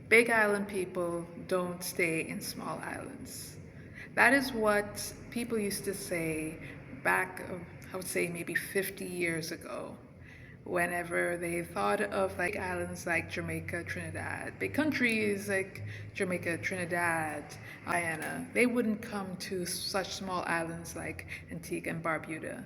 Big island people don't stay in small islands. That is what people used to say back, I would say maybe 50 years ago, whenever they thought of like islands like Jamaica, Trinidad, big countries like Jamaica, Trinidad, Guyana, they wouldn't come to such small islands like Antigua and Barbuda.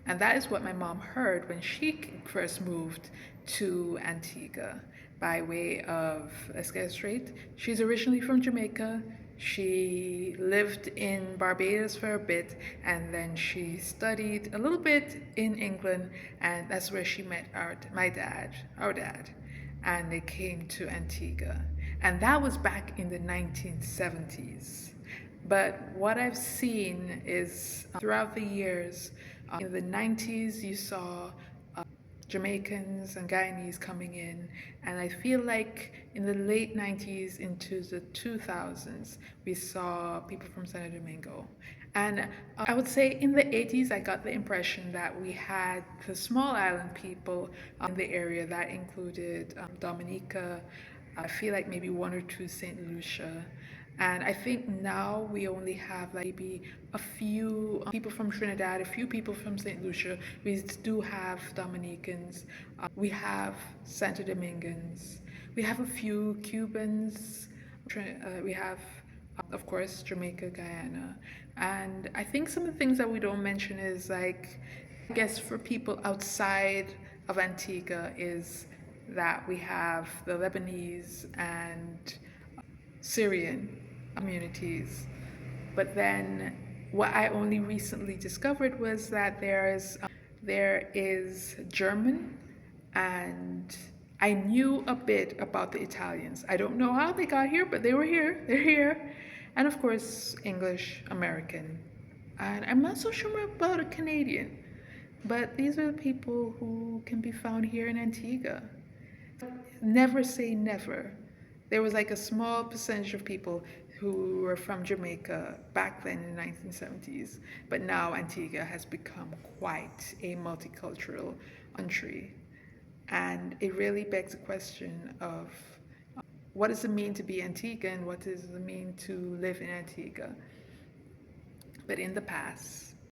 And that is what my mom heard when she first moved to Antigua by way of, let's get it straight, she's originally from Jamaica. She lived in Barbados for a bit and then she studied a little bit in England, and that's where she met our dad, and they came to Antigua. And that was back in the 1970s. But what I've seen is throughout the years, in the 90s, you saw Jamaicans and Guyanese coming in, and I feel like in the late 90s into the 2000s, we saw people from Santo Domingo. And I would say in the 80s, I got the impression that we had the small island people in the area that included Dominica, I feel like maybe one or two St. Lucia. And I think now we only have like maybe a few people from Trinidad, a few people from St. Lucia. We do have Dominicans. We have Santo Domingans. We have a few Cubans. We have, of course, Jamaica, Guyana. And I think some of the things that we don't mention is like, I guess for people outside of Antigua is that we have the Lebanese and Syrian communities. But then what I only recently discovered was that there is German, and I knew a bit about the Italians. I don't know how they got here, but they were here. They're here. And of course, English, American. And I'm not so sure about a Canadian, but these are the people who can be found here in Antigua. Never say never. There was like a small percentage of people who were from Jamaica back then in the 1970s, but now Antigua has become quite a multicultural country. And it really begs the question of what does it mean to be Antigua and what does it mean to live in Antigua? But in the past,